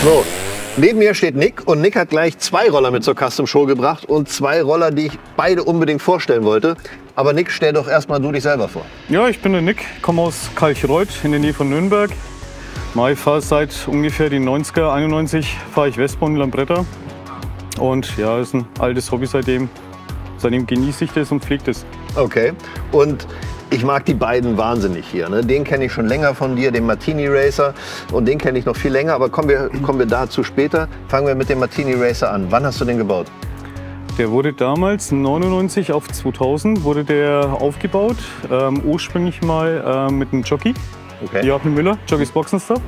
So, neben mir steht Nick und Nick hat gleich 2 Roller mit zur Custom Show gebracht und 2 Roller, die ich beide unbedingt vorstellen wollte. Aber Nick, stell doch erstmal du dich selber vor. Ja, ich bin der Nick, komme aus Kalchreuth in der Nähe von Nürnberg. Ich fahre seit ungefähr den 90er, 91 fahre ich Westbahn Lambretta. Und ja, ist ein altes Hobby seitdem. Seitdem genieße ich das und pflege das. Okay, und ich mag die beiden wahnsinnig hier. Ne? Den kenne ich schon länger von dir, den Martini Racer. Und den kenne ich noch viel länger, aber kommen wir dazu später. Fangen wir mit dem Martini Racer an. Wann hast du den gebaut? Der wurde damals 99 auf 2000 wurde der aufgebaut. Ursprünglich mal mit einem Jockey, Joachim Müller, Jockeys Boxenstopp.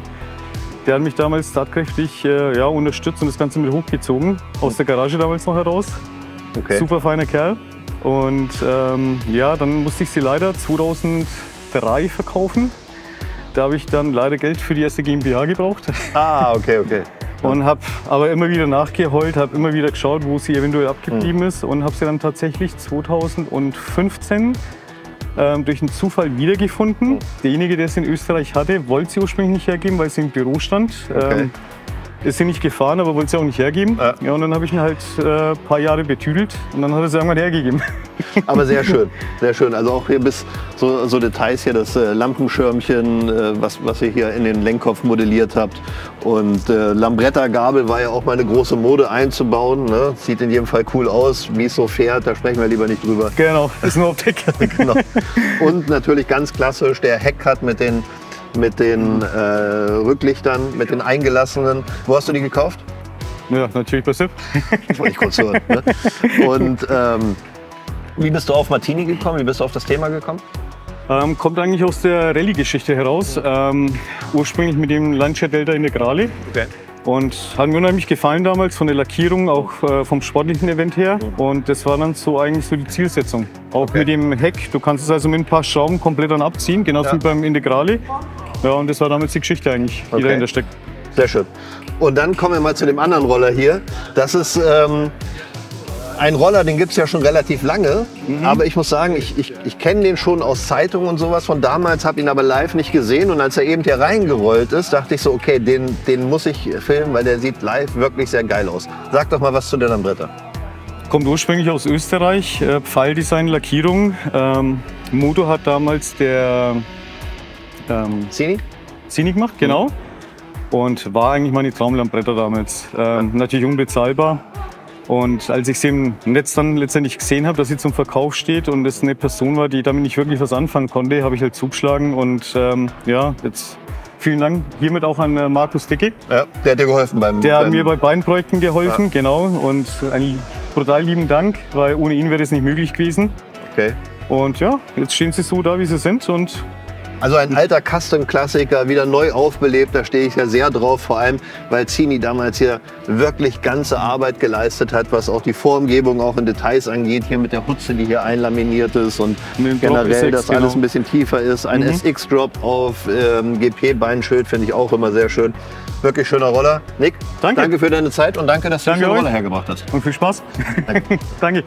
Der hat mich damals tatkräftig unterstützt und das Ganze mit hochgezogen. Aus der Garage damals noch heraus. Okay. Super feiner Kerl. Und dann musste ich sie leider 2003 verkaufen. Da habe ich dann leider Geld für die erste GmbH gebraucht. Ah, okay. Und habe aber immer wieder nachgeheult, habe immer wieder geschaut, wo sie eventuell abgeblieben ist und habe sie dann tatsächlich 2015 durch einen Zufall wiedergefunden. Derjenige, der sie in Österreich hatte, wollte sie ursprünglich nicht hergeben, weil sie im Büro stand. Okay. Ist sie nicht gefahren, aber wollte sie auch nicht hergeben. Ja, und dann habe ich ihn halt ein paar Jahre betüdelt und dann hat er sie irgendwann hergegeben. Aber sehr schön, sehr schön. Also auch hier bis so Details hier, das Lampenschirmchen, was ihr hier in den Lenkkopf modelliert habt. Und Lambretta-Gabel war ja auch mal eine große Mode einzubauen. Ne? Sieht in jedem Fall cool aus, wie es so fährt, da sprechen wir lieber nicht drüber. Genau, ist nur Optik. Genau. Und natürlich ganz klassisch der Heckcut mit den Rücklichtern, mit den eingelassenen. Wo hast du die gekauft? Ja, natürlich bei SIP. Wollte ich kurz hören. Ne? Und wie bist du auf Martini gekommen? Wie bist du auf das Thema gekommen? Kommt eigentlich aus der Rallye-Geschichte heraus. Ursprünglich mit dem Lancia Delta Integrale. Okay. Und hat mir unheimlich gefallen damals von der Lackierung, auch vom sportlichen Event her. Und das war dann so eigentlich so die Zielsetzung. Auch mit dem Heck. Du kannst es also mit ein paar Schrauben komplett dann abziehen, genauso wie beim Integrale. Ja, und das war damals die Geschichte eigentlich, die dahinter steckt. Sehr schön. Und dann kommen wir mal zu dem anderen Roller hier. Das ist ein Roller, den gibt es ja schon relativ lange. Aber ich muss sagen, ich kenne den schon aus Zeitungen und sowas von damals, habe ihn aber live nicht gesehen. Und als er eben hier reingerollt ist, dachte ich so, okay, den muss ich filmen, weil der sieht live wirklich sehr geil aus. Sag doch mal was zu der Lambretta. Kommt ursprünglich aus Österreich, Pfeildesign, Lackierung. Motor hat damals der Zini gemacht, genau. Und war eigentlich meine Traumlambretta damals. Natürlich unbezahlbar. Und als ich sie im Netz dann letztendlich gesehen habe, dass sie zum Verkauf steht und es eine Person war, die damit nicht wirklich was anfangen konnte, habe ich halt zugeschlagen. Und jetzt vielen Dank hiermit auch an Markus Dicke. Ja, der hat dir geholfen Der hat mir bei beiden Projekten geholfen, genau. Und einen brutal lieben Dank, weil ohne ihn wäre das nicht möglich gewesen. Okay. Und ja, jetzt stehen sie so da, wie sie sind. Und also ein alter Custom-Klassiker, wieder neu aufbelebt, da stehe ich ja sehr drauf, vor allem weil Zini damals hier wirklich ganze Arbeit geleistet hat, was auch die Formgebung auch in Details angeht, hier mit der Hutze, die hier einlaminiert ist und generell, dass alles ein bisschen tiefer ist. Ein SX-Drop auf GP-Beinschild finde ich auch immer sehr schön. Wirklich schöner Roller. Nick, danke für deine Zeit und danke, dass du den Roller hergebracht hast. Und viel Spaß. Danke.